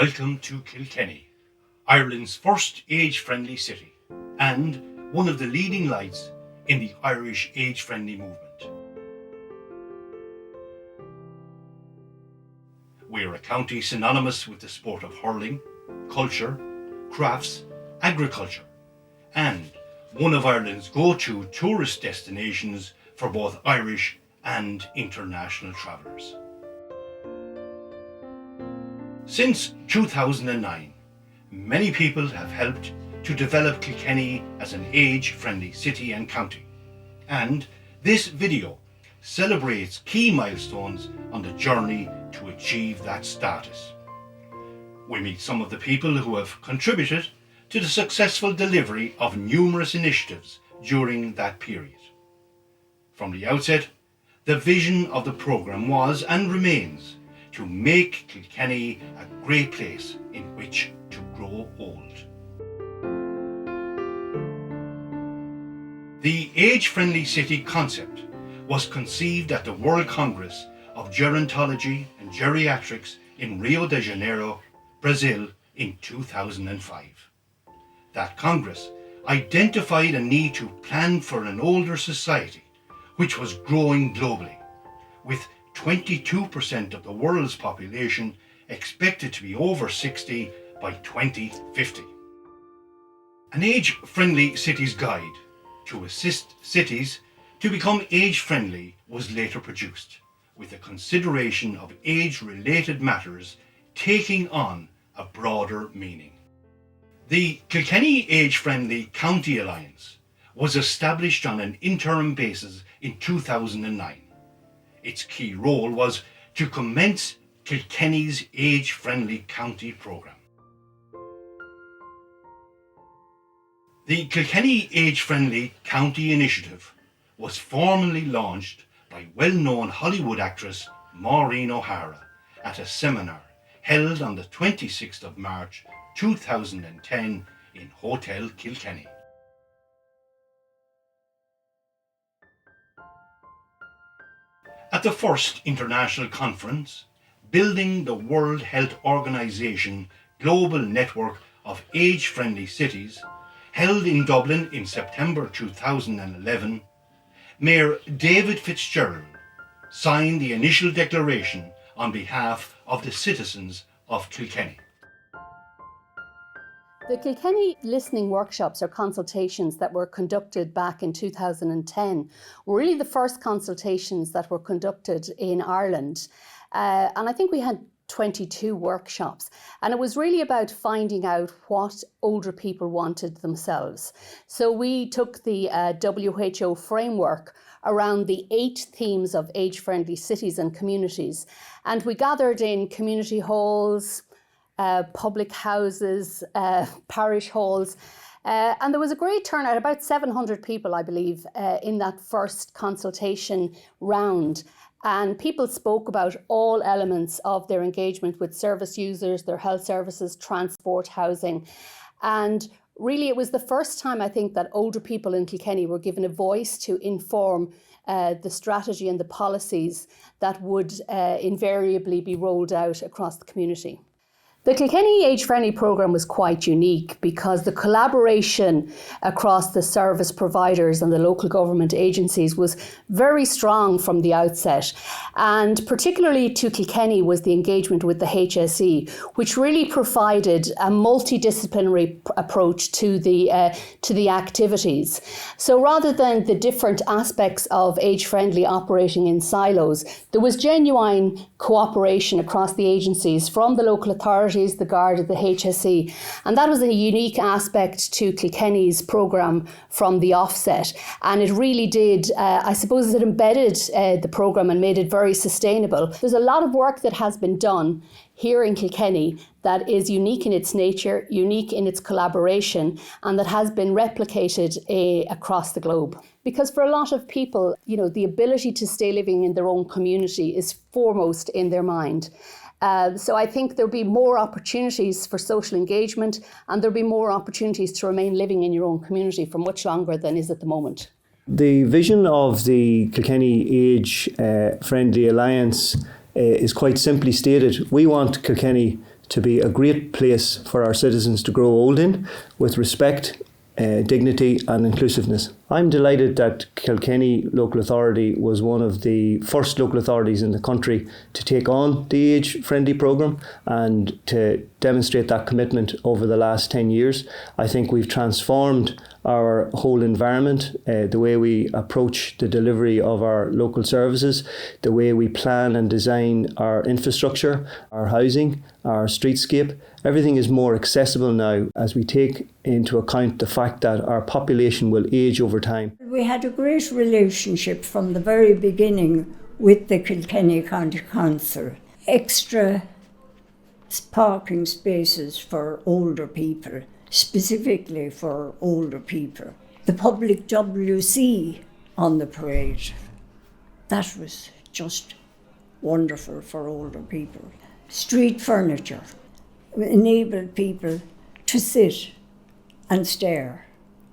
Welcome to Kilkenny, Ireland's first age-friendly city and one of the leading lights in the Irish age-friendly movement. We're a county synonymous with the sport of hurling, culture, crafts, agriculture, and one of Ireland's go-to tourist destinations for both Irish and international travellers. Since 2009, many people have helped to develop Kilkenny as an age-friendly city and county, and this video celebrates key milestones on the journey to achieve that status. We meet some of the people who have contributed to the successful delivery of numerous initiatives during that period. From the outset, the vision of the programme was and remains to make Kilkenny a great place in which to grow old. The age-friendly city concept was conceived at the World Congress of Gerontology and Geriatrics in Rio de Janeiro, Brazil in 2005. That Congress identified a need to plan for an older society which was growing globally, with 22% of the world's population expected to be over 60 by 2050. An age-friendly cities guide to assist cities to become age-friendly was later produced, with a consideration of age-related matters taking on a broader meaning. The Kilkenny Age-Friendly County Alliance was established on an interim basis in 2009. Its key role was to commence Kilkenny's Age-Friendly County programme. The Kilkenny Age-Friendly County Initiative was formally launched by well-known Hollywood actress Maureen O'Hara at a seminar held on the 26th of March 2010 in Hotel Kilkenny. At the first international conference, Building the World Health Organization Global Network of Age-Friendly Cities, held in Dublin in September 2011, Mayor David Fitzgerald signed the initial declaration on behalf of the citizens of Kilkenny. The Kilkenny listening workshops or consultations that were conducted back in 2010 were really the first consultations that were conducted in Ireland. And I think we had 22 workshops, and it was really about finding out what older people wanted themselves. So we took the WHO framework around the 8 themes of age-friendly cities and communities, and we gathered in community halls, public houses, parish halls, and there was a great turnout, about 700 people, I believe, in that first consultation round. And people spoke about all elements of their engagement with service users, their health services, transport, housing. And really, it was the first time, I think, that older people in Kilkenny were given a voice to inform the strategy and the policies that would invariably be rolled out across the community. The Kilkenny Age-Friendly programme was quite unique because the collaboration across the service providers and the local government agencies was very strong from the outset. And particularly to Kilkenny was the engagement with the HSE, which really provided a multidisciplinary approach to the activities. So rather than the different aspects of age-friendly operating in silos, there was genuine cooperation across the agencies from the local authorities, the Garda, the HSE, and that was a unique aspect to Kilkenny's programme from the offset. And it really did, I suppose it embedded the programme and made it very sustainable. There's a lot of work that has been done here in Kilkenny that is unique in its nature, unique in its collaboration, and that has been replicated across the globe. Because for a lot of people, the ability to stay living in their own community is foremost in their mind. So I think there'll be more opportunities for social engagement, and there'll be more opportunities to remain living in your own community for much longer than is at the moment. The vision of the Kilkenny Age Friendly Alliance is quite simply stated. We want Kilkenny to be a great place for our citizens to grow old in, with respect, dignity and inclusiveness. I'm delighted that Kilkenny Local Authority was one of the first local authorities in the country to take on the age-friendly programme and to demonstrate that commitment over the last 10 years. I think we've transformed our whole environment, the way we approach the delivery of our local services, the way we plan and design our infrastructure, our housing, our streetscape. Everything is more accessible now as we take into account the fact that our population will age over time. We had a great relationship from the very beginning with the Kilkenny County Council. Extra parking spaces for older people, specifically for older people. The public WC on the parade, that was just wonderful for older people. Street furniture enabled people to sit and stare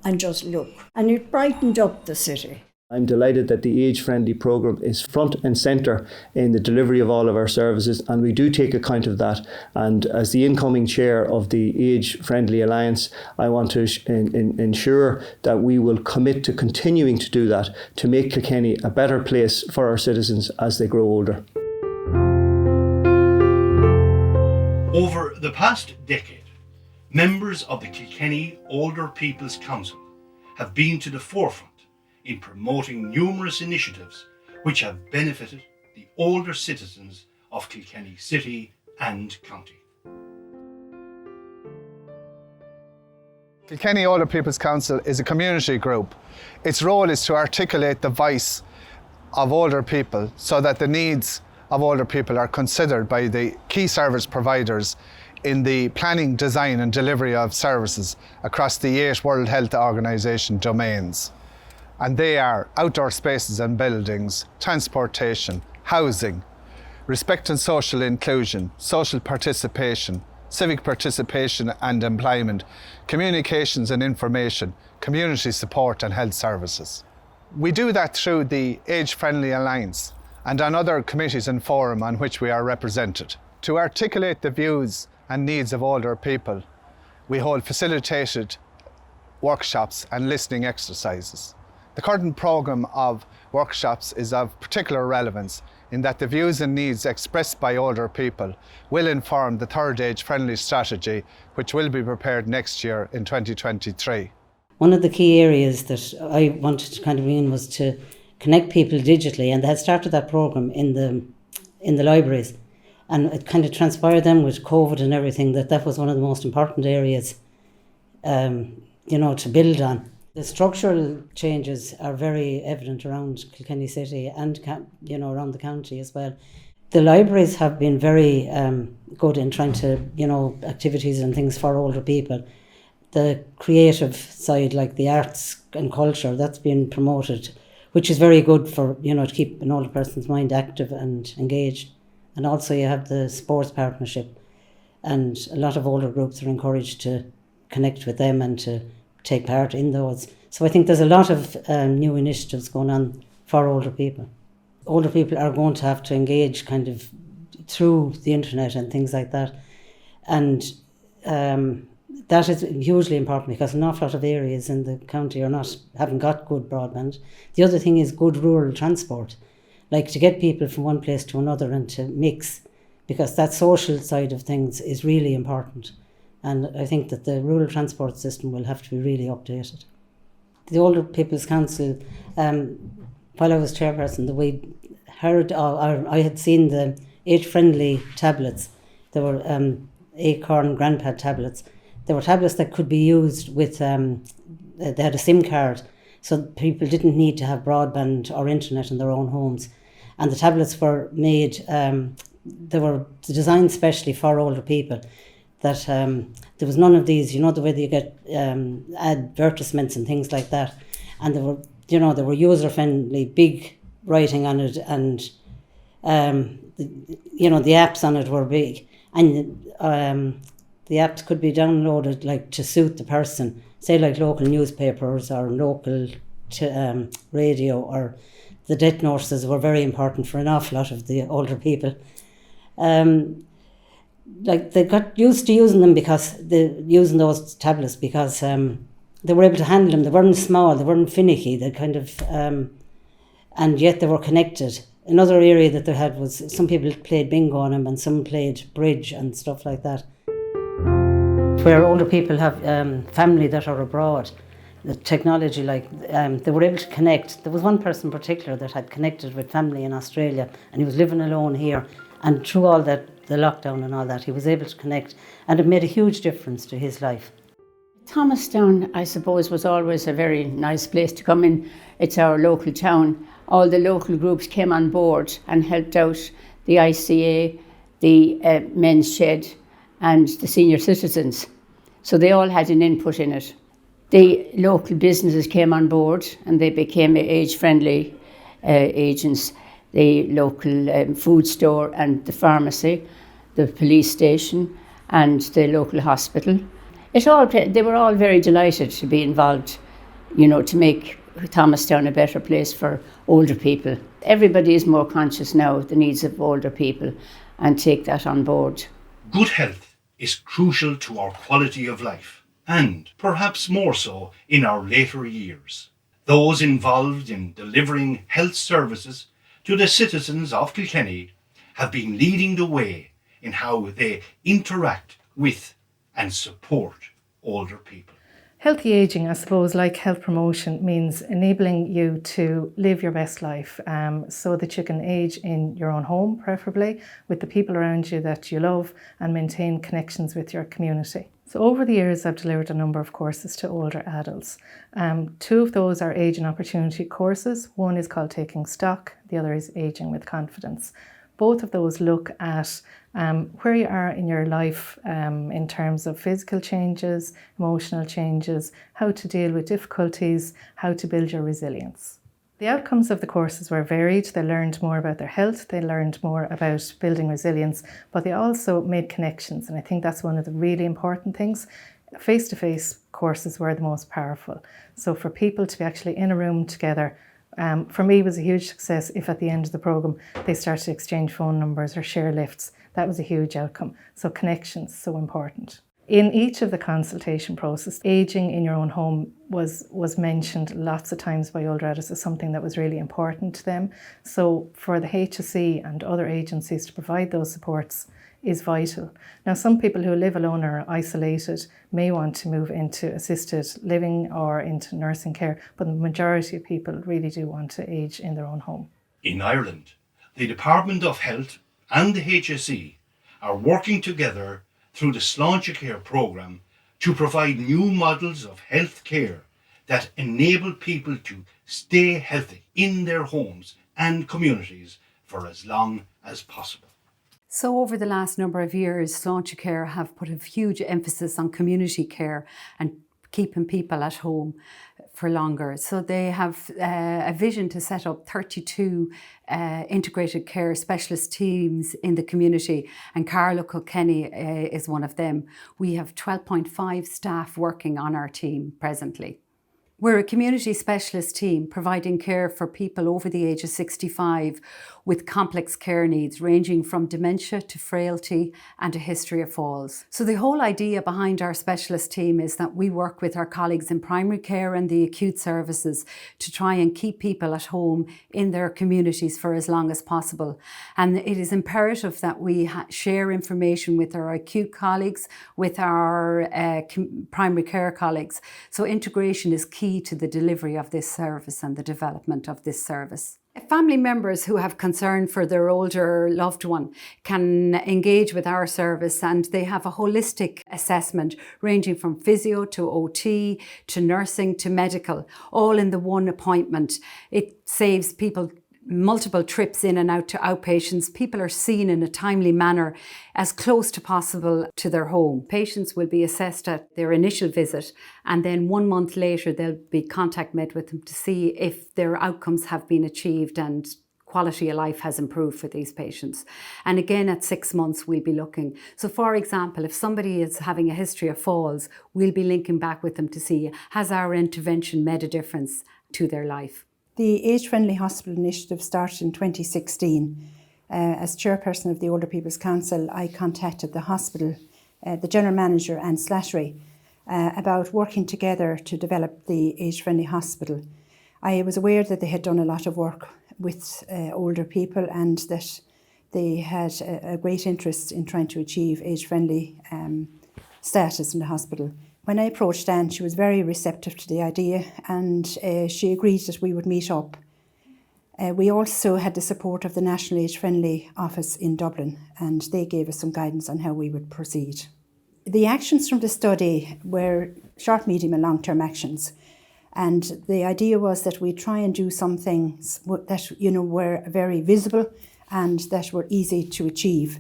and just look. And it brightened up the city. I'm delighted that the age-friendly programme is front and centre in the delivery of all of our services, and we do take account of that. And as the incoming chair of the Age-Friendly Alliance, I want to ensure that we will commit to continuing to do that, to make Kilkenny a better place for our citizens as they grow older. Over the past decade, members of the Kilkenny Older People's Council have been to the forefront in promoting numerous initiatives which have benefited the older citizens of Kilkenny City and County. Kilkenny Older People's Council is a community group. Its role is to articulate the voice of older people so that the needs of older people are considered by the key service providers in the planning, design and delivery of services across the 8 World Health Organization domains. And they are outdoor spaces and buildings, transportation, housing, respect and social inclusion, social participation, civic participation and employment, communications and information, community support and health services. We do that through the Age-Friendly Alliance and on other committees and forums on which we are represented. To articulate the views and needs of older people, we hold facilitated workshops and listening exercises. The current programme of workshops is of particular relevance in that the views and needs expressed by older people will inform the third age-friendly strategy, which will be prepared next year in 2023. One of the key areas that I wanted to kind of bring in was to connect people digitally, and they had started that programme in the libraries, and it kind of transpired then with COVID and everything that was one of the most important areas to build on. The structural changes are very evident around Kilkenny City and around the county as well. The libraries have been very good in trying to, activities and things for older people. The creative side, like the arts and culture, that's been promoted, which is very good for, to keep an older person's mind active and engaged. And also you have the sports partnership, and a lot of older groups are encouraged to connect with them and to take part in those. So I think there's a lot of new initiatives going on for older people. Older people are going to have to engage kind of through the internet and things like that. And that is hugely important because an awful lot of areas in the county haven't got good broadband. The other thing is good rural transport, like to get people from one place to another and to mix, because that social side of things is really important. And I think that the rural transport system will have to be really updated. The Older People's Council, while I was chairperson, I had seen the age-friendly tablets. There were Acorn GrandPad tablets. There were tablets that could be used with, they had a SIM card, so people didn't need to have broadband or internet in their own homes. And the tablets were made, they were designed specially for older people. That there was none of these, the way that you get advertisements and things like that. And they were user-friendly, big writing on it, and the apps on it were big. And the apps could be downloaded like to suit the person, say like local newspapers or local radio, or the death notices were very important for an awful lot of the older people. like they got used to using them using those tablets because they were able to handle them. They weren't small, they weren't finicky, they kind of, and yet they were connected. Another area that they had was some people played bingo on them and some played bridge and stuff like that. Where older people have family that are abroad, the technology, they were able to connect. There was one person in particular that had connected with family in Australia and he was living alone here, and through all that, the lockdown and all that, he was able to connect, and it made a huge difference to his life. Thomastown, I suppose, was always a very nice place to come in. It's our local town. All the local groups came on board and helped out the ICA, the Men's Shed and the senior citizens. So they all had an input in it. The local businesses came on board and they became age-friendly agents. The local food store and the pharmacy, the police station and the local hospital. They were all very delighted to be involved, to make Thomastown a better place for older people. Everybody is more conscious now of the needs of older people and take that on board. Good health is crucial to our quality of life, and perhaps more so in our later years. Those involved in delivering health services to the citizens of Kilkenny have been leading the way in how they interact with and support older people. Healthy ageing, I suppose, like health promotion, means enabling you to live your best life so that you can age in your own home, preferably, with the people around you that you love, and maintain connections with your community. So over the years, I've delivered a number of courses to older adults. Two of those are age and opportunity courses. One is called Taking Stock, the other is Aging with Confidence. Both of those look at where you are in your life in terms of physical changes, emotional changes, how to deal with difficulties, how to build your resilience. The outcomes of the courses were varied. They learned more about their health, they learned more about building resilience, but they also made connections, and I think that's one of the really important things. Face-to-face courses were the most powerful. So for people to be actually in a room together, for me, it was a huge success if at the end of the programme they started to exchange phone numbers or share lifts. That was a huge outcome. So connections, so important. In each of the consultation process, ageing in your own home was mentioned lots of times by older adults as something that was really important to them. So for the HSE and other agencies to provide those supports is vital. Now, some people who live alone or are isolated may want to move into assisted living or into nursing care, but the majority of people really do want to age in their own home. In Ireland, the Department of Health and the HSE are working together through the Sláinte Care programme to provide new models of health care that enable people to stay healthy in their homes and communities for as long as possible. So over the last number of years, Sláinte Care have put a huge emphasis on community care and keeping people at home for longer. So they have a vision to set up 32 integrated care specialist teams in the community, and Carlow Kilkenny is one of them. We have 12.5 staff working on our team presently. We're a community specialist team providing care for people over the age of 65 with complex care needs ranging from dementia to frailty and a history of falls. So the whole idea behind our specialist team is that we work with our colleagues in primary care and the acute services to try and keep people at home in their communities for as long as possible. And it is imperative that we share information with our acute colleagues, with our primary care colleagues. So integration is key to the delivery of this service and the development of this service. Family members who have concern for their older loved one can engage with our service, and they have a holistic assessment ranging from physio to OT to nursing to medical, all in the one appointment. It saves people multiple trips in and out to outpatients. People are seen in a timely manner as close to possible to their home. Patients will be assessed at their initial visit, and then 1 month later there'll be contact made with them to see if their outcomes have been achieved and quality of life has improved for these patients. And again, at 6 months, we'll be looking. So for example, if somebody is having a history of falls, we'll be linking back with them to see, has our intervention made a difference to their life? The Age Friendly Hospital Initiative started in 2016 As chairperson of the Older People's Council, I contacted the hospital, the general manager and Slattery, about working together to develop the age-friendly hospital. I was aware that they had done a lot of work with older people and that they had a great interest in trying to achieve age-friendly status in the hospital. When I approached Anne, she was very receptive to the idea, and she agreed that we would meet up. We also had the support of the National Age Friendly Office in Dublin, and they gave us some guidance on how we would proceed. The actions from the study were short, medium and long-term actions. And the idea was that we try and do some things that, were very visible and that were easy to achieve.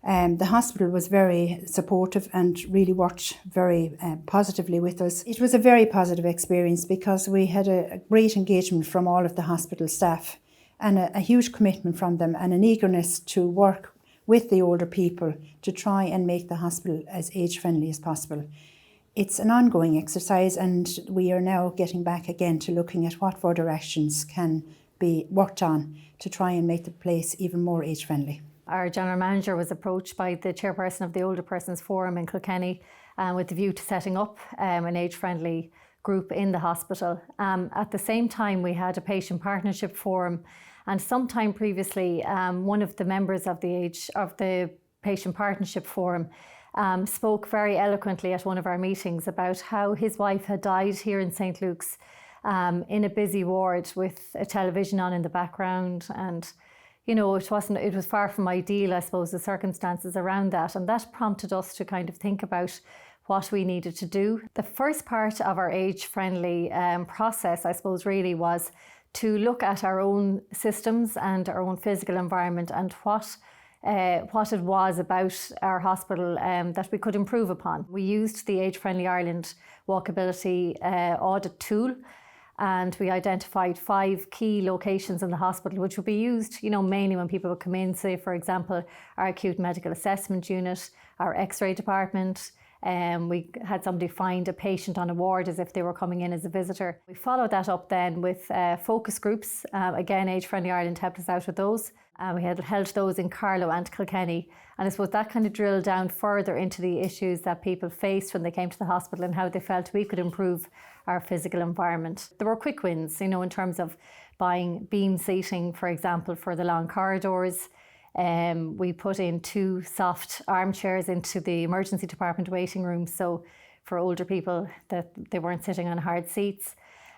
The hospital was very supportive and really worked very positively with us. It was a very positive experience because we had a great engagement from all of the hospital staff and a huge commitment from them and an eagerness to work with the older people to try and make the hospital as age-friendly as possible. It's an ongoing exercise, and we are now getting back again to looking at what further actions can be worked on to try and make the place even more age-friendly. Our general manager was approached by the chairperson of the Older Persons Forum in Kilkenny with the view to setting up an age-friendly group in the hospital. At the same time, we had a patient partnership forum, and sometime previously, one of the members of the patient partnership forum spoke very eloquently at one of our meetings about how his wife had died here in St. Luke's in a busy ward with a television on in the background, and it was far from ideal, I suppose, the circumstances around that, and that prompted us to kind of think about what we needed to do. The first part of our age-friendly process, I suppose, really was to look at our own systems and our own physical environment and what it was about our hospital that we could improve upon. We used the Age-Friendly Ireland Walkability audit tool, and we identified 5 key locations in the hospital which would be used, mainly when people would come in, say, for example, our acute medical assessment unit, our X-ray department. We had somebody find a patient on a ward as if they were coming in as a visitor. We followed that up then with focus groups. Again, Age-Friendly Ireland helped us out with those. We had held those in Carlow and Kilkenny. And I suppose that kind of drilled down further into the issues that people faced when they came to the hospital and how they felt we could improve our physical environment. There were quick wins, in terms of buying beam seating, for example, for the long corridors. We put in 2 soft armchairs into the emergency department waiting room, so for older people that they weren't sitting on hard seats.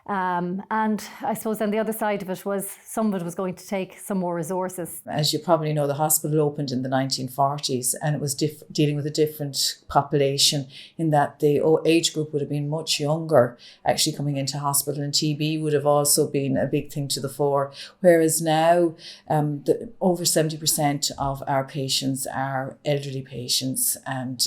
And I suppose then the other side of it was some of it was going to take some more resources. As you probably know, the hospital opened in the 1940s, and it was dealing with a different population in that the age group would have been much younger actually coming into hospital, and TB would have also been a big thing to the fore. Whereas now over 70% of our patients are elderly patients, and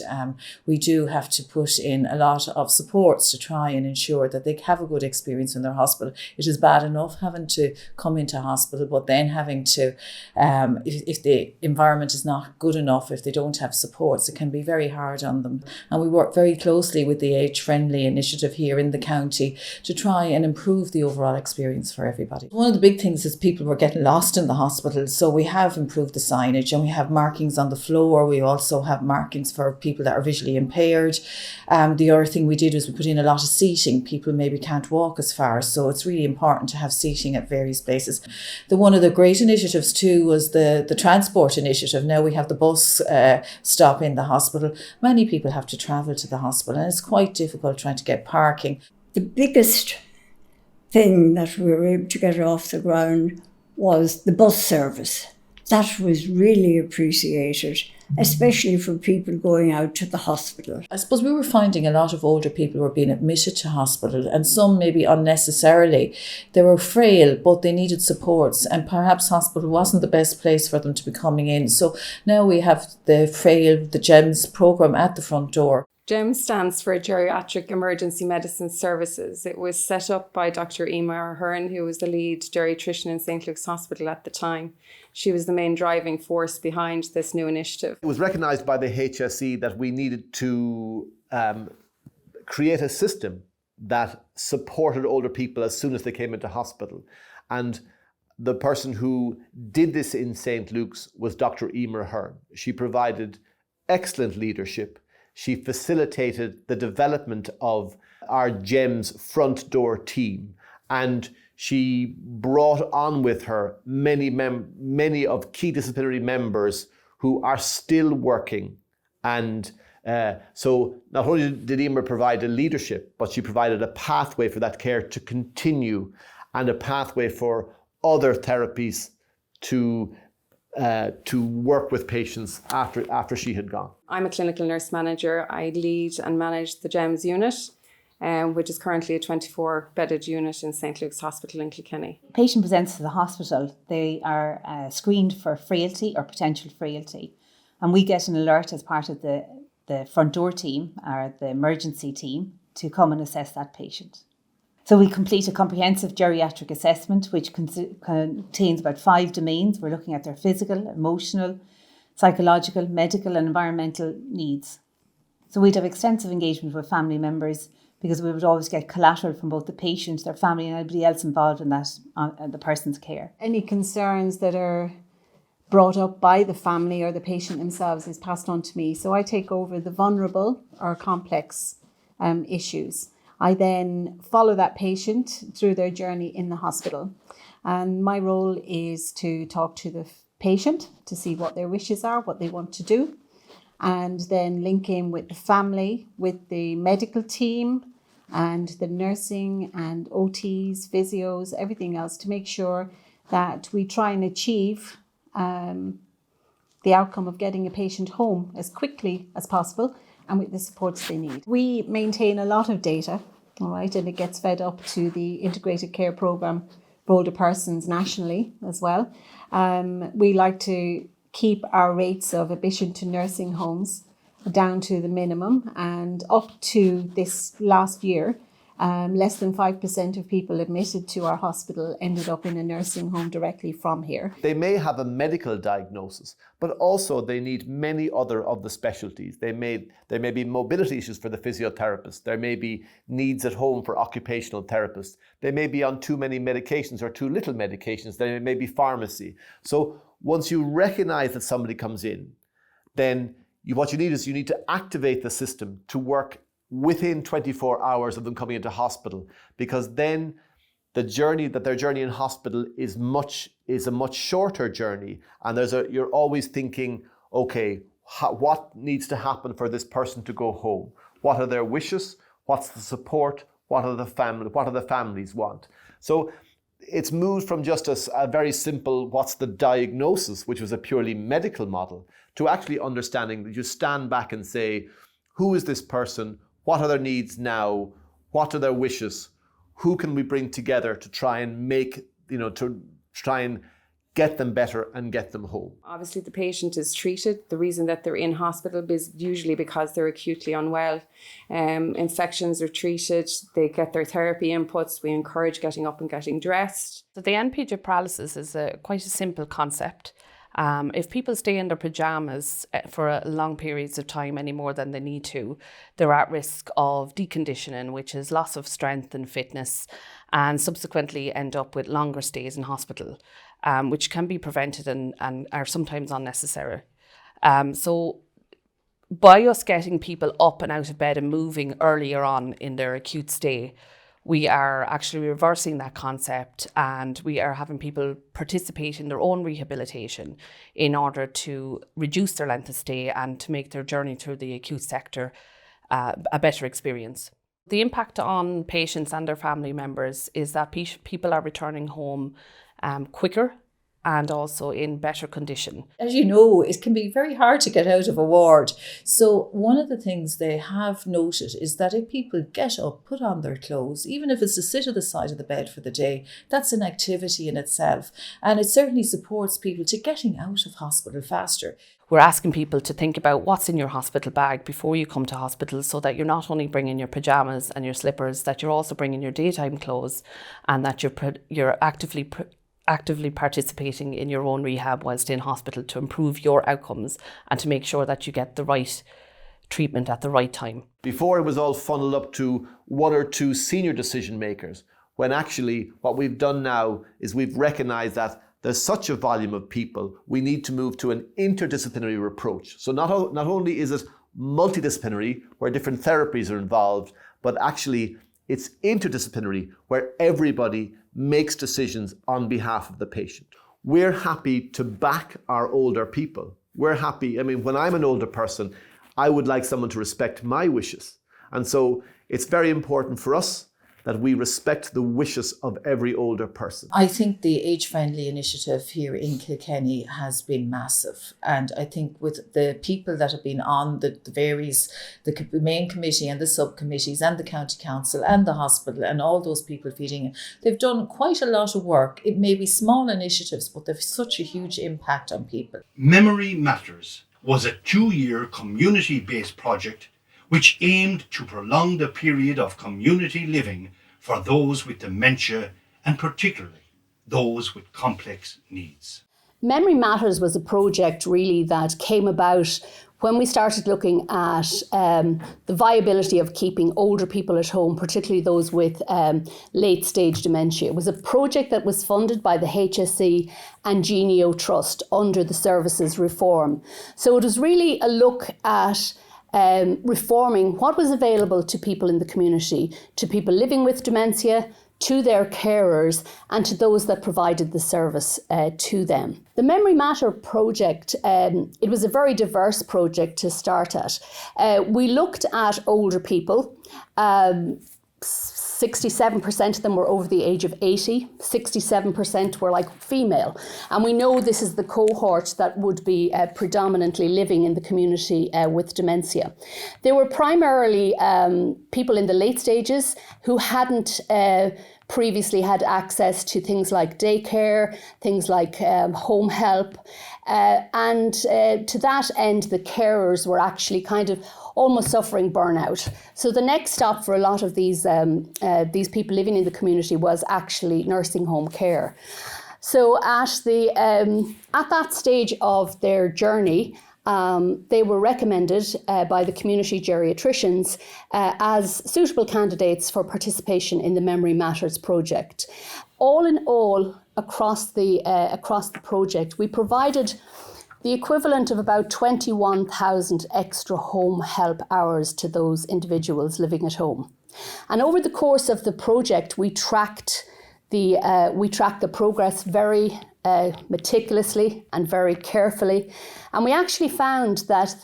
we do have to put in a lot of supports to try and ensure that they have a good experience in their hospital. It is bad enough having to come into hospital, but then having to, if the environment is not good enough, if they don't have supports, it can be very hard on them. And we work very closely with the Age Friendly initiative here in the county to try and improve the overall experience for everybody. One of the big things is people were getting lost in the hospital, so we have improved the signage and we have markings on the floor. We also have markings for people that are visually impaired. The other thing we did was we put in a lot of seating. People maybe can't walk as far, so it's really important to have seating at various places. One of the great initiatives too was the transport initiative. Now we have the bus stop in the hospital. Many people have to travel to the hospital, and it's quite difficult trying to get parking. The biggest thing that we were able to get off the ground was the bus service. That was really appreciated, especially for people going out to the hospital. I suppose we were finding a lot of older people were being admitted to hospital, and some maybe unnecessarily. They were frail, but they needed supports, and perhaps hospital wasn't the best place for them to be coming in. So now we have the GEMS programme at the front door. GEMS stands for Geriatric Emergency Medicine Services. It was set up by Dr. Emer Ahern, who was the lead geriatrician in St. Luke's Hospital at the time. She was the main driving force behind this new initiative. It was recognised by the HSE that we needed to create a system that supported older people as soon as they came into hospital. And the person who did this in St. Luke's was Dr. Emer Hearn. She provided excellent leadership. She facilitated the development of our GEMS front door team, and she brought on with her many of key disciplinary members who are still working. And so not only did Emer provide a leadership, but she provided a pathway for that care to continue and a pathway for other therapies to work with patients after she had gone. I'm a clinical nurse manager. I lead and manage the GEMS unit, which is currently a 24-bedded unit in St. Luke's Hospital in Kilkenny. A patient presents to the hospital. They are screened for frailty or potential frailty. And we get an alert as part of the front door team or the emergency team to come and assess that patient. So we complete a comprehensive geriatric assessment, which contains about 5 domains. We're looking at their physical, emotional, psychological, medical and environmental needs. So we'd have extensive engagement with family members because we would always get collateral from both the patient, their family and anybody else involved in that, the person's care. Any concerns that are brought up by the family or the patient themselves is passed on to me. So I take over the vulnerable or complex issues. I then follow that patient through their journey in the hospital. And my role is to talk to the patient to see what their wishes are, what they want to do, and then link in with the family, with the medical team and the nursing and OTs, physios, everything else to make sure that we try and achieve the outcome of getting a patient home as quickly as possible and with the supports they need. We maintain a lot of data, all right, and it gets fed up to the integrated care programme for older persons nationally as well. We like to keep our rates of admission to nursing homes down to the minimum, and up to this last year, less than 5% of people admitted to our hospital ended up in a nursing home directly from here. They may have a medical diagnosis, but also they need many other of the specialties. There may be mobility issues for the physiotherapist. There may be needs at home for occupational therapists. They may be on too many medications or too little medications. There may be pharmacy. So once you recognize that somebody comes in, then what you need to activate the system to work within 24 hours of them coming into hospital, because then their journey in hospital is a much shorter journey, and you're always thinking, okay, what needs to happen for this person to go home? What are their wishes? What's the support? What do the families want? So it's moved from just a very simple, what's the diagnosis, which was a purely medical model, to actually understanding that you stand back and say, who is this person? What are their needs now? What are their wishes? Who can we bring together to try and get them better and get them home? Obviously, the patient is treated. The reason that they're in hospital is usually because they're acutely unwell. Infections are treated. They get their therapy inputs. We encourage getting up and getting dressed. So the NP paralysis is quite a simple concept. If people stay in their pajamas for long periods of time, any more than they need to, they're at risk of deconditioning, which is loss of strength and fitness, and subsequently end up with longer stays in hospital, which can be prevented and are sometimes unnecessary. So by us getting people up and out of bed and moving earlier on in their acute stay, we are actually reversing that concept, and we are having people participate in their own rehabilitation in order to reduce their length of stay and to make their journey through the acute sector a better experience. The impact on patients and their family members is that people are returning home quicker and also in better condition. As you know, it can be very hard to get out of a ward. So one of the things they have noted is that if people get up, put on their clothes, even if it's to sit at the side of the bed for the day, that's an activity in itself. And it certainly supports people to getting out of hospital faster. We're asking people to think about what's in your hospital bag before you come to hospital, so that you're not only bringing your pajamas and your slippers, that you're also bringing your daytime clothes, and that you're actively participating in your own rehab whilst in hospital to improve your outcomes and to make sure that you get the right treatment at the right time. Before, it was all funneled up to one or two senior decision makers. when actually what we've done now is we've recognized that there's such a volume of people, we need to move to an interdisciplinary approach. So not only is it multidisciplinary, where different therapies are involved, but actually it's interdisciplinary, where everybody makes decisions on behalf of the patient. We're happy to back our older people. We're happy, I mean, when I'm an older person, I would like someone to respect my wishes. And so it's very important for us that we respect the wishes of every older person. I think the age-friendly initiative here in Kilkenny has been massive. And I think with the people that have been on the main committee and the subcommittees and the county council and the hospital and all those people feeding it, they've done quite a lot of work. It may be small initiatives, but they've such a huge impact on people. Memory Matters was a 2-year community-based project which aimed to prolong the period of community living for those with dementia and particularly those with complex needs. Memory Matters was a project really that came about when we started looking at the viability of keeping older people at home, particularly those with late stage dementia. It was a project that was funded by the HSE and Genio Trust under the services reform. So it was really a look at reforming what was available to people in the community, to people living with dementia, to their carers and to those that provided the service to them. The Memory Matter project, it was a very diverse project to start at. We looked at older people. 67% of them were over the age of 80, 67% were female. And we know this is the cohort that would be predominantly living in the community with dementia. They were primarily people in the late stages who hadn't previously had access to things like daycare, things like home help. And to that end, the carers were actually kind of almost suffering burnout. So the next stop for a lot of these people living in the community was actually nursing home care. So at that stage of their journey, they were recommended by the community geriatricians as suitable candidates for participation in the Memory Matters project. All in all, across the project, we provided the equivalent of about 21,000 extra home help hours to those individuals living at home. And over the course of the project, we tracked the progress very meticulously and very carefully. And we actually found that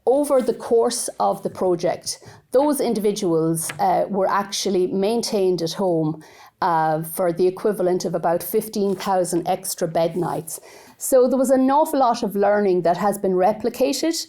over the course of the project, those individuals were actually maintained at home for the equivalent of about 15,000 extra bed nights. So there was an awful lot of learning that has been replicated,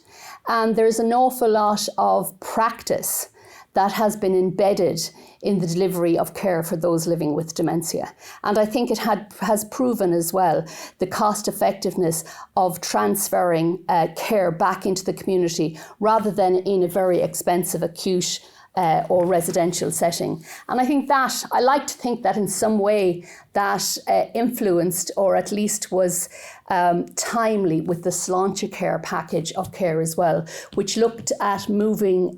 and there's an awful lot of practice that has been embedded in the delivery of care for those living with dementia. And I think it has proven as well the cost effectiveness of transferring care back into the community rather than in a very expensive acute or residential setting. And I like to think that in some way that influenced or at least was timely with the Sláinte Care package of care as well, which looked at moving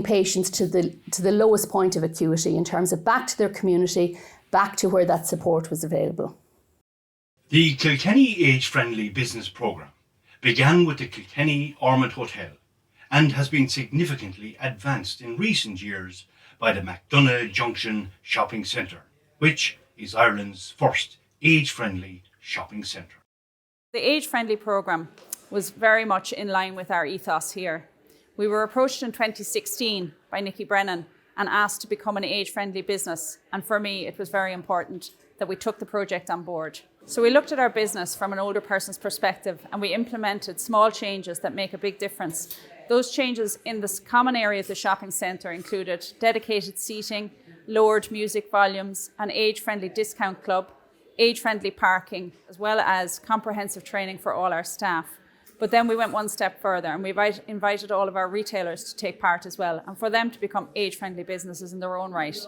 patients to the lowest point of acuity in terms of back to their community, back to where that support was available. The Kilkenny Age-Friendly Business Programme began with the Kilkenny Ormond Hotel and has been significantly advanced in recent years by the McDonagh Junction Shopping Centre, which is Ireland's first age-friendly shopping centre. The age-friendly programme was very much in line with our ethos here. We were approached in 2016 by Nicky Brennan and asked to become an age-friendly business, and for me it was very important that we took the project on board. So we looked at our business from an older person's perspective and we implemented small changes that make a big difference. Those changes in this common area of the shopping centre included dedicated seating, lowered music volumes, an age-friendly discount club, age-friendly parking, as well as comprehensive training for all our staff. But then we went one step further and we invited all of our retailers to take part as well and for them to become age-friendly businesses in their own right.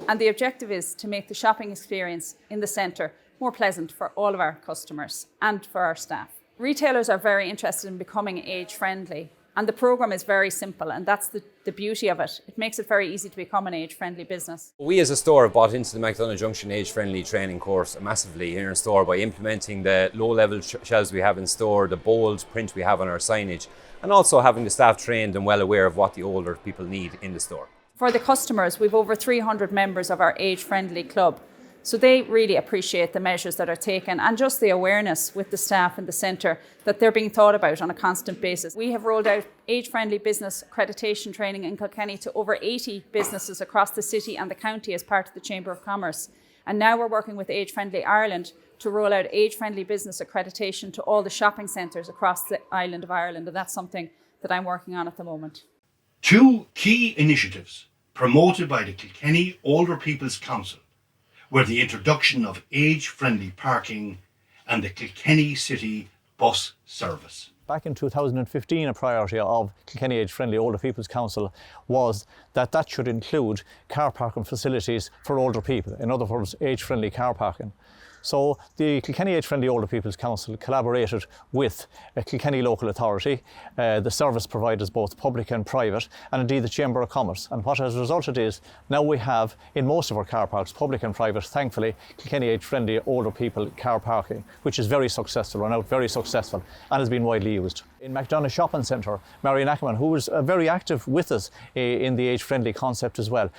And the objective is to make the shopping experience in the centre more pleasant for all of our customers and for our staff. Retailers are very interested in becoming age-friendly, And the programme is very simple, and that's the beauty of it. It makes it very easy to become an age-friendly business. We as a store have bought into the McDonagh Junction age-friendly training course massively here in store by implementing the low-level shelves we have in store, the bold print we have on our signage, and also having the staff trained and well aware of what the older people need in the store. For the customers, we've over 300 members of our age-friendly club. So they really appreciate the measures that are taken and just the awareness with the staff in the centre that they're being thought about on a constant basis. We have rolled out age-friendly business accreditation training in Kilkenny to over 80 businesses across the city and the county as part of the Chamber of Commerce. And now we're working with Age Friendly Ireland to roll out age-friendly business accreditation to all the shopping centres across the island of Ireland. And that's something that I'm working on at the moment. Two key initiatives promoted by the Kilkenny Older People's Council were the introduction of age-friendly parking and the Kilkenny City bus service. Back in 2015, a priority of Kilkenny Age Friendly Older People's Council was that should include car parking facilities for older people, in other words, age-friendly car parking. So the Kilkenny Age Friendly Older People's Council collaborated with a Kilkenny local authority, the service providers both public and private, and indeed the Chamber of Commerce. And what has resulted is now we have in most of our car parks, public and private, thankfully, Kilkenny Age Friendly Older People car parking, which is very successful, run out very successful, and has been widely used. In McDonagh Shopping Centre, Marion Ackerman, who was very active with us in the age-friendly concept as well.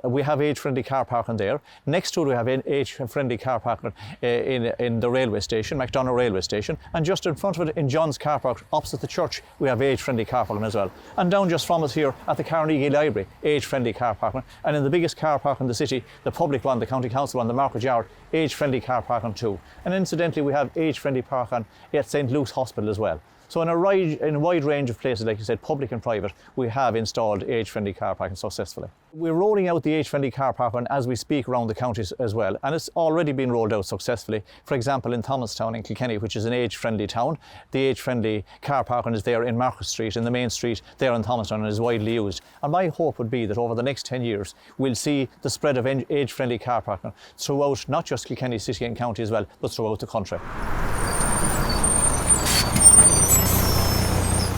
We have age-friendly car parking there. Next to it we have age-friendly car parking in the railway station, McDonagh railway station, and just in front of it in John's car park opposite the church we have age-friendly car parking as well. And down just from us here at the Carnegie Library, age-friendly car parking. And in the biggest car park in the city, the public one, the County Council one, the Market Yard, age-friendly car parking too. And incidentally we have age-friendly parking at St. Luke's Hospital as well. So in a wide range of places, like you said, public and private, we have installed age-friendly car parking successfully. We're rolling out the age-friendly car parking as we speak around the counties as well, and it's already been rolled out successfully. For example, in Thomastown in Kilkenny, which is an age-friendly town, the age-friendly car parking is there in Market Street, in the main street there in Thomastown, and is widely used. And my hope would be that over the next 10 years, we'll see the spread of age-friendly car parking throughout not just Kilkenny City and County as well, but throughout the country.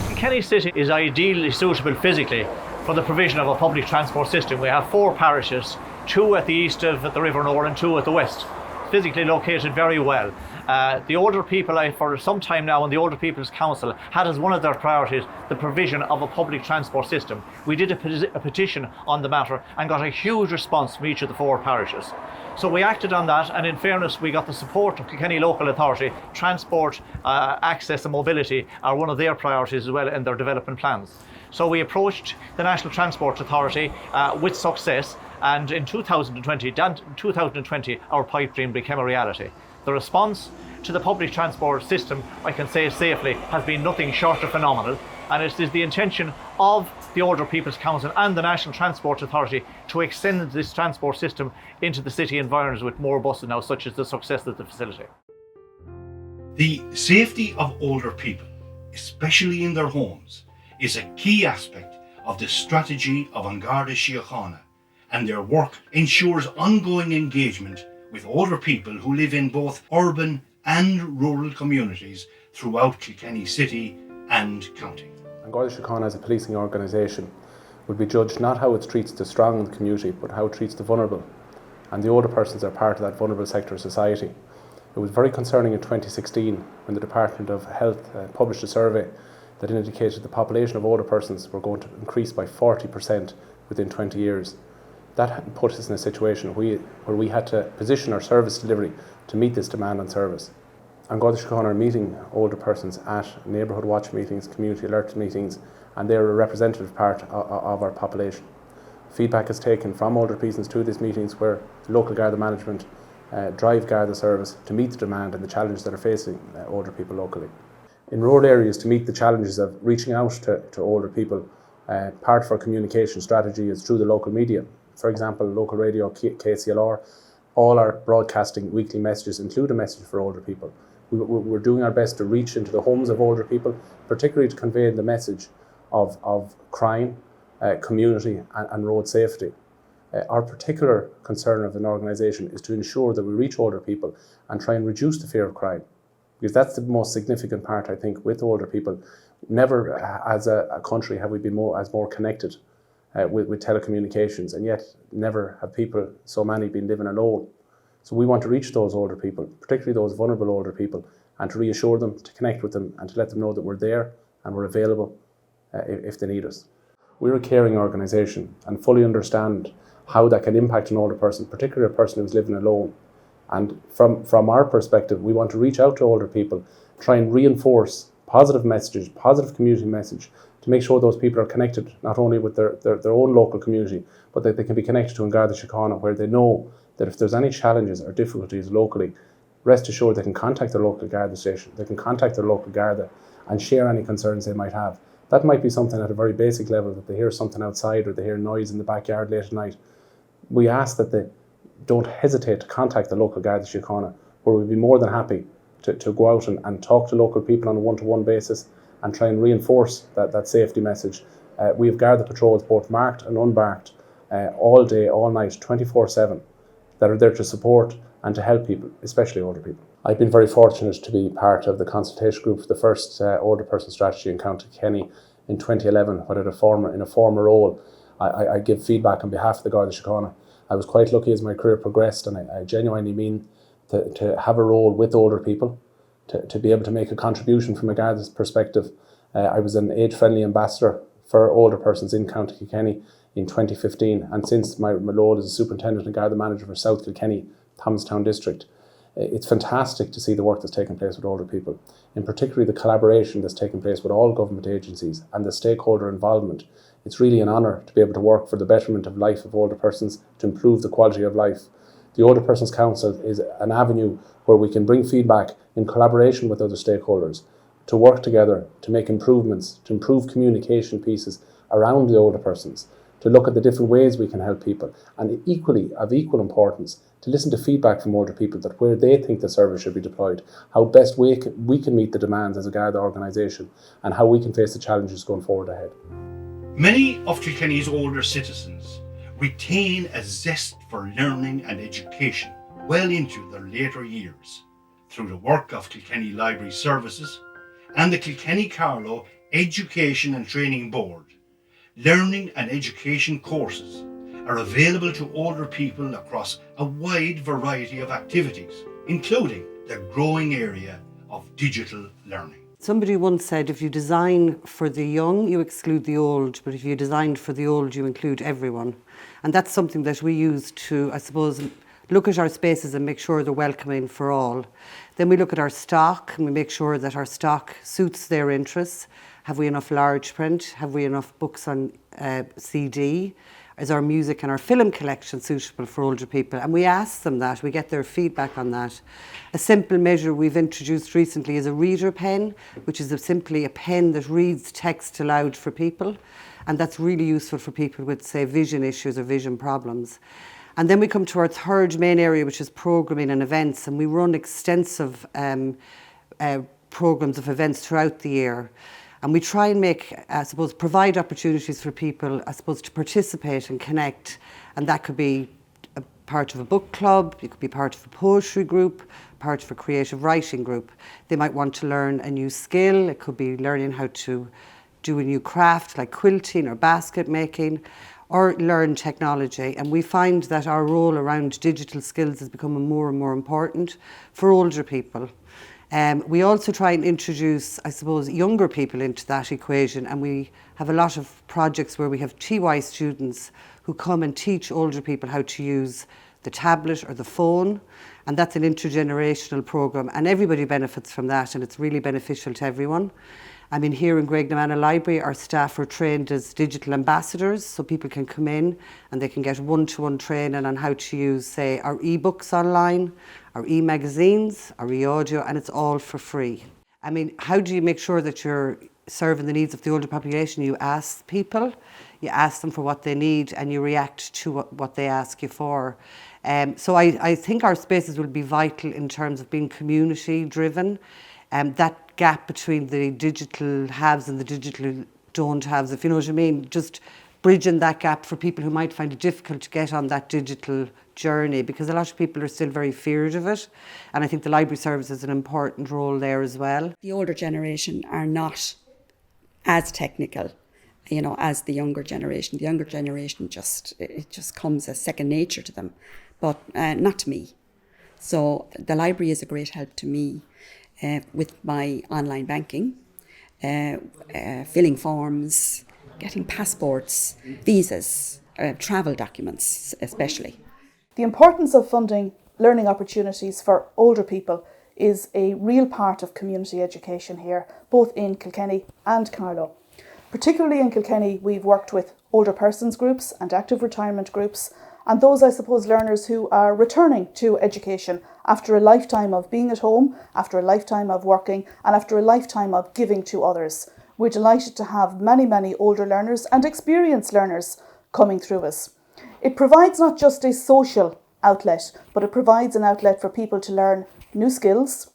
Kilkenny City is ideally suitable physically for the provision of a public transport system. We have 4 parishes, 2 at the east of the River Nore and 2 at the west, physically located very well. The older people, for some time now, and the Older People's Council had as one of their priorities the provision of a public transport system. We did a petition on the matter and got a huge response from each of the 4 parishes. So we acted on that, and in fairness we got the support of Kilkenny Local Authority. Transport, access and mobility are one of their priorities as well in their development plans. So we approached the National Transport Authority with success, and in 2020 our pipe dream became a reality. The response to the public transport system, I can say safely, has been nothing short of phenomenal, and it is the intention of the Older People's Council and the National Transport Authority to extend this transport system into the city environs with more buses now, such as the success of the facility. The safety of older people, especially in their homes, is a key aspect of the strategy of An Garda Síochána, and their work ensures ongoing engagement with older people who live in both urban and rural communities throughout Kilkenny City and County. An Garda Síochána as a policing organisation would be judged not how it treats the strong in the community, but how it treats the vulnerable. And the older persons are part of that vulnerable sector of society. It was very concerning in 2016 when the Department of Health published a survey that indicated the population of older persons were going to increase by 40% within 20 years. That put us in a situation where we had to position our service delivery to meet this demand on service. An Garda Síochána are meeting older persons at neighbourhood watch meetings, community alert meetings, and they're a representative part of our population. Feedback is taken from older persons to these meetings where local Garda management drive Garda service to meet the demand and the challenges that are facing older people locally. In rural areas, to meet the challenges of reaching out to older people, part of our communication strategy is through the local media. For example, local radio, KCLR, all our broadcasting weekly messages include a message for older people. We're doing our best to reach into the homes of older people, particularly to convey the message of crime, community and road safety. Our particular concern of an organisation is to ensure that we reach older people and try and reduce the fear of crime. because that's the most significant part, I think, with older people. Never as a country have we been more connected with telecommunications, and yet never have people, so many, been living alone. So we want to reach those older people, particularly those vulnerable older people, and to reassure them, to connect with them, and to let them know that we're there and we're available if they need us. We're a caring organisation and fully understand how that can impact an older person, particularly a person who's living alone. And from our perspective, we want to reach out to older people, try and reinforce positive messages, positive community message, to make sure those people are connected not only with their own local community, but that they can be connected to in Garda Síochána, where they know that if there's any challenges or difficulties locally, rest assured they can contact their local Garda station, they can contact their local Garda and share any concerns they might have. That might be something at a very basic level, that they hear something outside or they hear noise in the backyard late at night. We ask that they don't hesitate to contact the local Garda Síochána, where we'd be more than happy to go out and talk to local people on a one-to-one basis and try and reinforce that safety message. We have Garda patrols, both marked and unmarked, all day, all night, 24/7, that are there to support and to help people, especially older people. I've been very fortunate to be part of the consultation group for the first older person strategy in County Kilkenny in 2011, but in a former role. I give feedback on behalf of the Garda Síochána. I was quite lucky as my career progressed, and I genuinely mean to have a role with older people, to be able to make a contribution from a Garda's perspective. I was an age-friendly ambassador for older persons in County Kilkenny in 2015, and since my role as a superintendent and Garda manager for South Kilkenny, Thomastown district, it's fantastic to see the work that's taking place with older people, in particular the collaboration that's taking place with all government agencies and the stakeholder involvement. It's really an honour to be able to work for the betterment of life of older persons, to improve the quality of life. The Older Persons Council is an avenue where we can bring feedback in collaboration with other stakeholders, to work together, to make improvements, to improve communication pieces around the older persons, to look at the different ways we can help people, and equally, of equal importance, to listen to feedback from older people that where they think the service should be deployed, how best we can meet the demands as a Garda organisation, and how we can face the challenges going forward ahead. Many of Kilkenny's older citizens retain a zest for learning and education well into their later years through the work of Kilkenny Library Services and the Kilkenny Carlow Education and Training Board. Learning and education courses are available to older people across a wide variety of activities, including the growing area of digital learning. Somebody once said, if you design for the young, you exclude the old, but if you design for the old, you include everyone. And that's something that we use to, I suppose, look at our spaces and make sure they're welcoming for all. Then we look at our stock and we make sure that our stock suits their interests. Have we enough large print? Have we enough books on CD? Is our music and our film collection suitable for older people? And we ask them that, we get their feedback on that. A simple measure we've introduced recently is a reader pen, which is simply a pen that reads text aloud for people. And that's really useful for people with, say, vision issues or vision problems. And then we come to our third main area, which is programming and events. And we run extensive programs of events throughout the year. And we try and make, provide opportunities for people, to participate and connect. And that could be a part of a book club, it could be part of a poetry group, part of a creative writing group. They might want to learn a new skill. It could be learning how to do a new craft like quilting or basket making, or learn technology. And we find that our role around digital skills is becoming more and more important for older people. We also try and introduce, younger people into that equation, and we have a lot of projects where we have TY students who come and teach older people how to use the tablet or the phone, and that's an intergenerational programme, and everybody benefits from that, and it's really beneficial to everyone. I mean, here in Graignamanagh Library, our staff are trained as digital ambassadors, so people can come in and they can get one-to-one training on how to use, say, our e-books online, our e-magazines, our e-audio, and it's all for free. I mean, how do you make sure that you're serving the needs of the older population? You ask people, you ask them for what they need, and you react to what they ask you for. So I think our spaces will be vital in terms of being community-driven. That gap between the digital haves and the digital don't haves, if you know what I mean, just bridging that gap for people who might find it difficult to get on that digital journey, because a lot of people are still very feared of it. And I think the library service has an important role there as well. The older generation are not as technical, you know, as the younger generation. The younger generation it just comes as second nature to them, but not to me. So the library is a great help to me with my online banking, filling forms, getting passports, visas, travel documents especially. The importance of funding learning opportunities for older people is a real part of community education here, both in Kilkenny and Carlow. Particularly in Kilkenny, we've worked with older persons groups and active retirement groups, and those, I suppose, learners who are returning to education after a lifetime of being at home, after a lifetime of working, and after a lifetime of giving to others. We're delighted to have many, many older learners and experienced learners coming through us. It provides not just a social outlet, but it provides an outlet for people to learn new skills,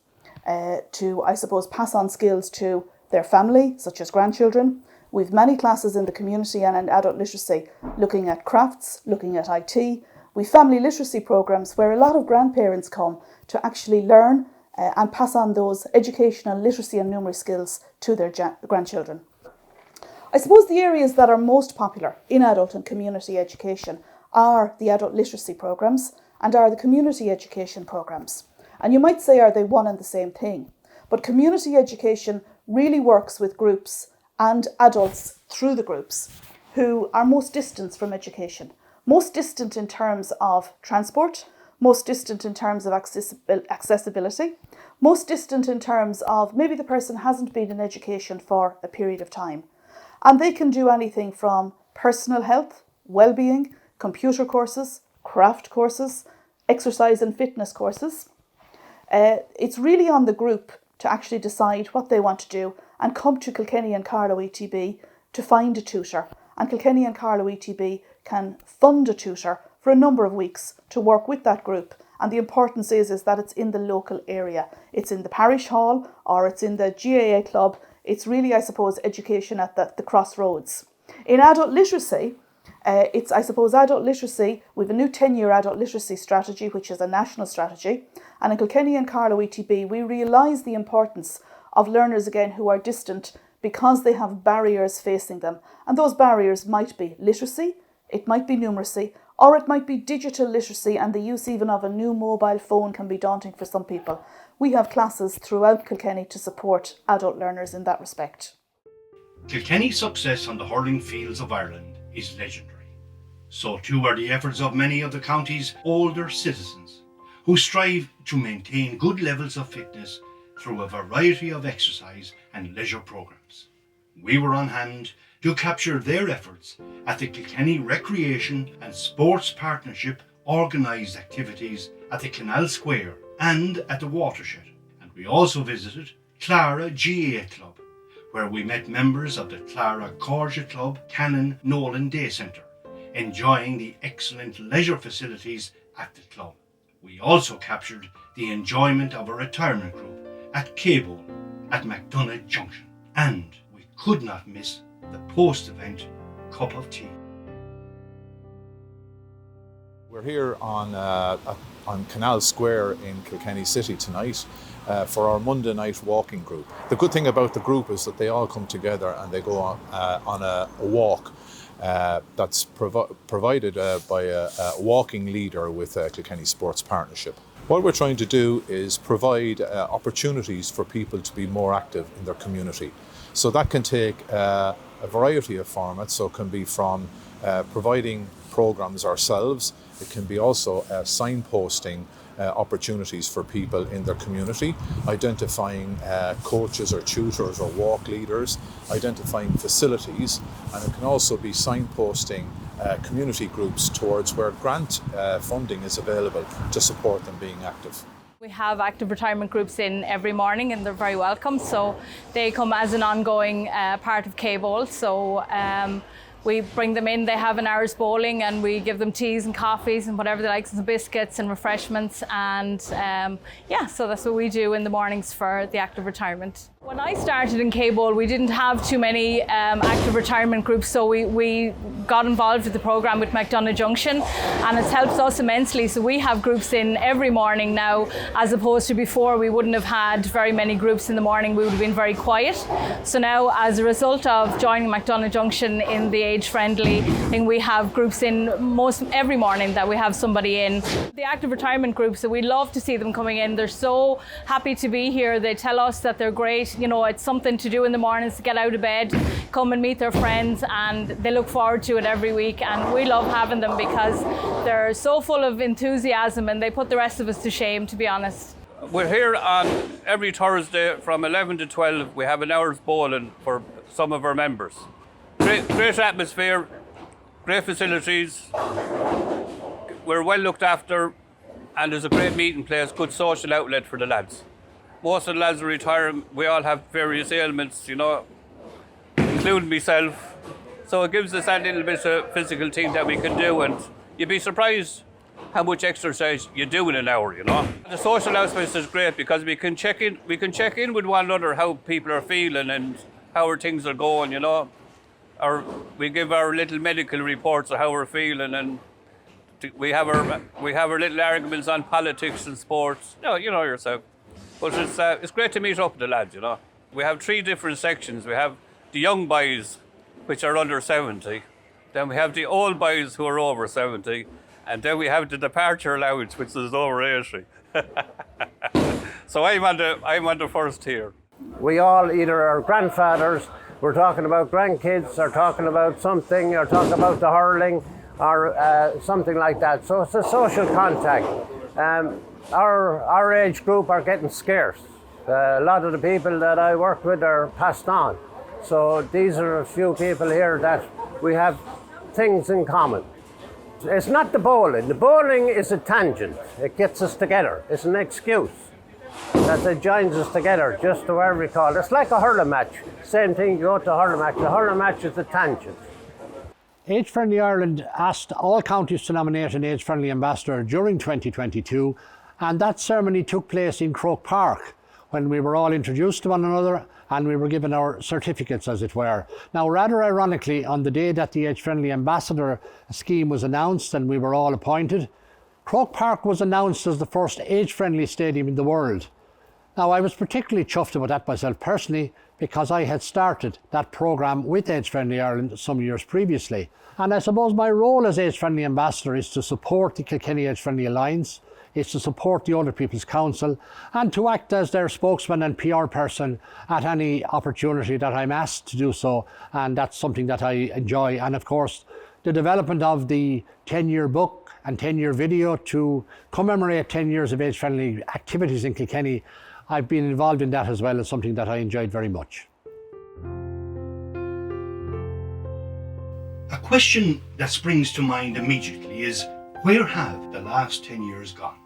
to, I suppose, pass on skills to their family, such as grandchildren. We've many classes in the community and in adult literacy, looking at crafts, looking at IT. We've family literacy programs where a lot of grandparents come to actually learn and pass on those educational literacy and numeracy skills to their grandchildren. I suppose the areas that are most popular in adult and community education are the adult literacy programs and are the community education programs. And you might say, are they one and the same thing? But community education really works with groups and adults through the groups who are most distant from education. Most distant in terms of transport, most distant in terms of accessibility, most distant in terms of maybe the person hasn't been in education for a period of time. And they can do anything from personal health, well-being, computer courses, craft courses, exercise and fitness courses. It's really on the group to actually decide what they want to do and come to Kilkenny and Carlow ETB to find a tutor. And Kilkenny and Carlow ETB can fund a tutor for a number of weeks to work with that group. And the importance is that it's in the local area. It's in the parish hall or it's in the GAA club. It's really, I suppose, education at the crossroads. In adult literacy, adult literacy, we have a new 10-year adult literacy strategy, which is a national strategy. And in Kilkenny and Carlow ETB, we realise the importance of learners, again, who are distant because they have barriers facing them. And those barriers might be literacy, it might be numeracy, or it might be digital literacy, and the use even of a new mobile phone can be daunting for some people. We have classes throughout Kilkenny to support adult learners in that respect. Kilkenny's success on the hurling fields of Ireland is legendary. So too are the efforts of many of the county's older citizens, who strive to maintain good levels of fitness through a variety of exercise and leisure programs. We were on hand to capture their efforts at the Kilkenny Recreation and Sports Partnership organised activities at the Canal Square and at the Watershed. And we also visited Clara GAA Club, where we met members of the Clara Corja Club Canon Nolan Day Centre, enjoying the excellent leisure facilities at the club. We also captured the enjoyment of a retirement group at K-Bowl at McDonagh Junction. And we could not miss the post-event cup of tea. We're here on Canal Square in Kilkenny City tonight for our Monday night walking group. The good thing about the group is that they all come together and they go on a walk that's provided by a walking leader with Kilkenny Sports Partnership. What we're trying to do is provide opportunities for people to be more active in their community. So that can take a variety of formats. So it can be from providing programs ourselves. It can be also signposting opportunities for people in their community, identifying coaches or tutors or walk leaders, identifying facilities, and it can also be signposting community groups towards where grant funding is available to support them being active. We have active retirement groups in every morning and they're very welcome, so they come as an ongoing part of K-Bowl. So we bring them in, they have an hour's bowling and we give them teas and coffees and whatever they like, some biscuits and refreshments, and so that's what we do in the mornings for the active retirement. When I started in K-Bowl, we didn't have too many active retirement groups, so we got involved with the programme with McDonough Junction, and it's helped us immensely. So we have groups in every morning now, as opposed to before we wouldn't have had very many groups in the morning, we would have been very quiet. So now, as a result of joining McDonough Junction in the age-friendly thing, we have groups in most every morning that we have somebody in. The active retirement groups, so we love to see them coming in. They're so happy to be here. They tell us that they're great. You know, it's something to do in the mornings to get out of bed, come and meet their friends, and they look forward to it every week. And we love having them because they're so full of enthusiasm and they put the rest of us to shame, to be honest. We're here on every Thursday from 11 to 12. We have an hour's bowling for some of our members. Great atmosphere, great facilities. We're well looked after, and there's a great meeting place, good social outlet for the lads. Most of the lads are retiring. We all have various ailments, you know, including myself. So it gives us that little bit of physical thing that we can do, and you'd be surprised how much exercise you do in an hour, you know. The social aspect is great because we can check in with one another how people are feeling and how our things are going, you know. Or we give our little medical reports of how we're feeling, and we have our little arguments on politics and sports. You know yourself. But it's great to meet up with the lads, you know. We have 3 different sections. We have the young boys, which are under 70. Then we have the old boys who are over 70. And then we have the departure allowance, which is over 80. So I'm on the first tier. We all either are grandfathers, we're talking about grandkids, or talking about something, or talking about the hurling, or something like that. So it's a social contact. Our age group are getting scarce. A lot of the people that I work with are passed on. So these are a few people here that we have things in common. It's not the bowling. The bowling is a tangent. It gets us together. It's an excuse that it joins us together, just to where we call it. It's like a hurling match. Same thing, you go to a hurling match. The hurling match is a tangent. Age Friendly Ireland asked all counties to nominate an Age Friendly ambassador during 2022, and that ceremony took place in Croke Park, when we were all introduced to one another and we were given our certificates, as it were. Now, rather ironically, on the day that the Age Friendly Ambassador scheme was announced and we were all appointed, Croke Park was announced as the first age-friendly stadium in the world. Now, I was particularly chuffed about that myself personally, because I had started that programme with Age Friendly Ireland some years previously. And I suppose my role as Age Friendly Ambassador is to support the Kilkenny Age Friendly Alliance, is to support the Older People's Council, and to act as their spokesman and PR person at any opportunity that I'm asked to do so, and that's something that I enjoy. And of course, the development of the 10-year book and 10-year video to commemorate 10 years of age-friendly activities in Kilkenny, I've been involved in that as well, as something that I enjoyed very much. A question that springs to mind immediately is, where have the last 10 years gone?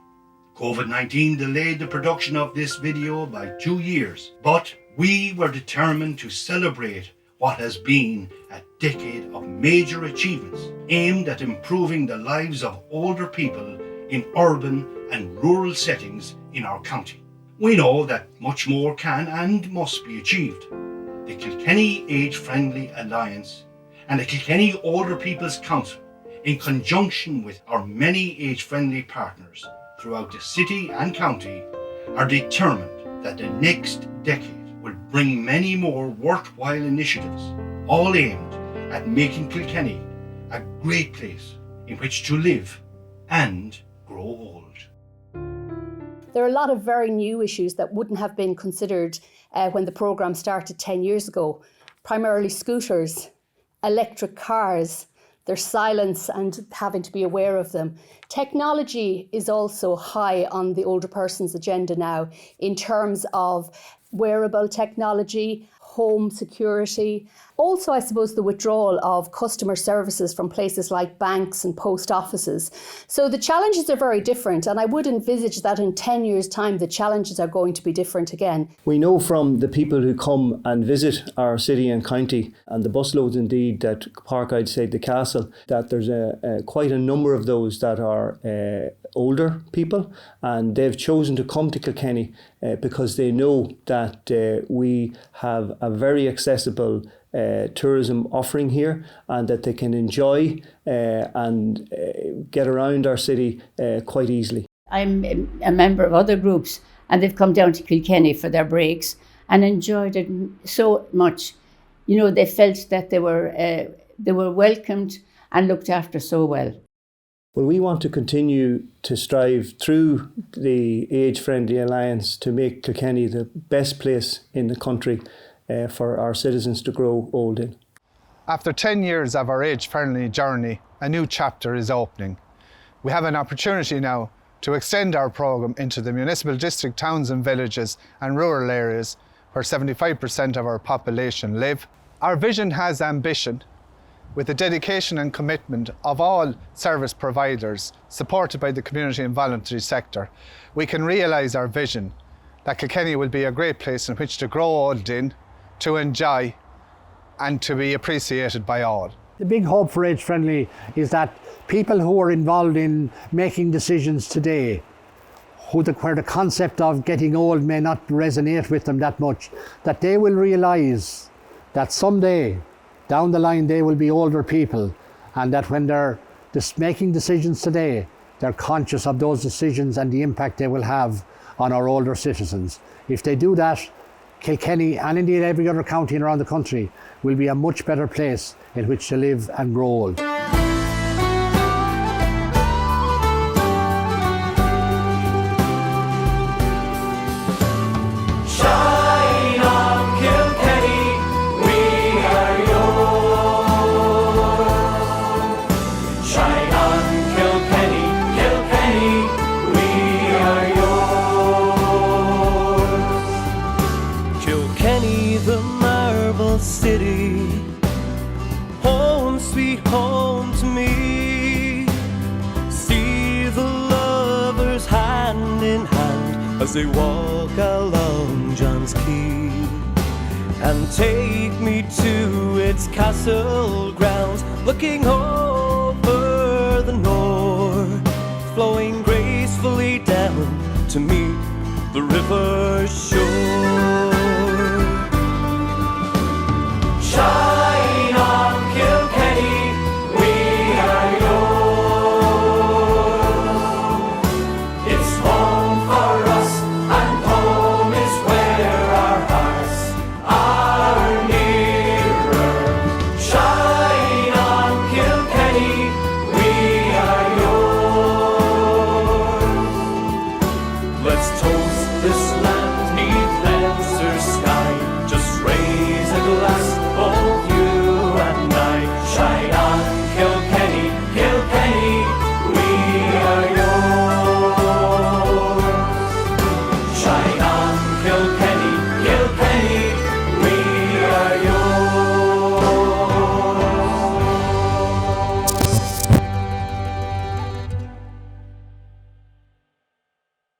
COVID-19 delayed the production of this video by 2 years, but we were determined to celebrate what has been a decade of major achievements aimed at improving the lives of older people in urban and rural settings in our county. We know that much more can and must be achieved. The Kilkenny Age Friendly Alliance and the Kilkenny Older People's Council, in conjunction with our many age-friendly partners throughout the city and county, are determined that the next decade will bring many more worthwhile initiatives, all aimed at making Kilkenny a great place in which to live and grow old. There are a lot of very new issues that wouldn't have been considered when the programme started 10 years ago, primarily scooters, electric cars, their silence and having to be aware of them. Technology is also high on the older person's agenda now in terms of wearable technology, home security, Also, I suppose the withdrawal of customer services from places like banks and post offices. So the challenges are very different, and I would envisage that in 10 years' time the challenges are going to be different again. We know from the people who come and visit our city and county, and the busloads indeed that park outside the castle, that there's quite a number of those that are older people, and they've chosen to come to Kilkenny because they know that we have a very accessible tourism offering here, and that they can enjoy and get around our city quite easily. I'm a member of other groups, and they've come down to Kilkenny for their breaks and enjoyed it so much. You know, they felt that they were welcomed and looked after so well. Well, we want to continue to strive through the Age Friendly Alliance to make Kilkenny the best place in the country for our citizens to grow old in. After 10 years of our age-friendly journey, a new chapter is opening. We have an opportunity now to extend our programme into the municipal district towns and villages and rural areas where 75% of our population live. Our vision has ambition. With the dedication and commitment of all service providers, supported by the community and voluntary sector, we can realise our vision that Kilkenny will be a great place in which to grow old in, to enjoy and to be appreciated by all. The big hope for Age Friendly is that people who are involved in making decisions today, where the concept of getting old may not resonate with them that much, that they will realise that someday down the line they will be older people, and that when they're making decisions today, they're conscious of those decisions and the impact they will have on our older citizens. If they do that, Kilkenny, and indeed every other county around the country, will be a much better place in which to live and grow old. City, home sweet home to me. See the lovers hand in hand as they walk along John's Quay, and take me to its castle grounds, looking home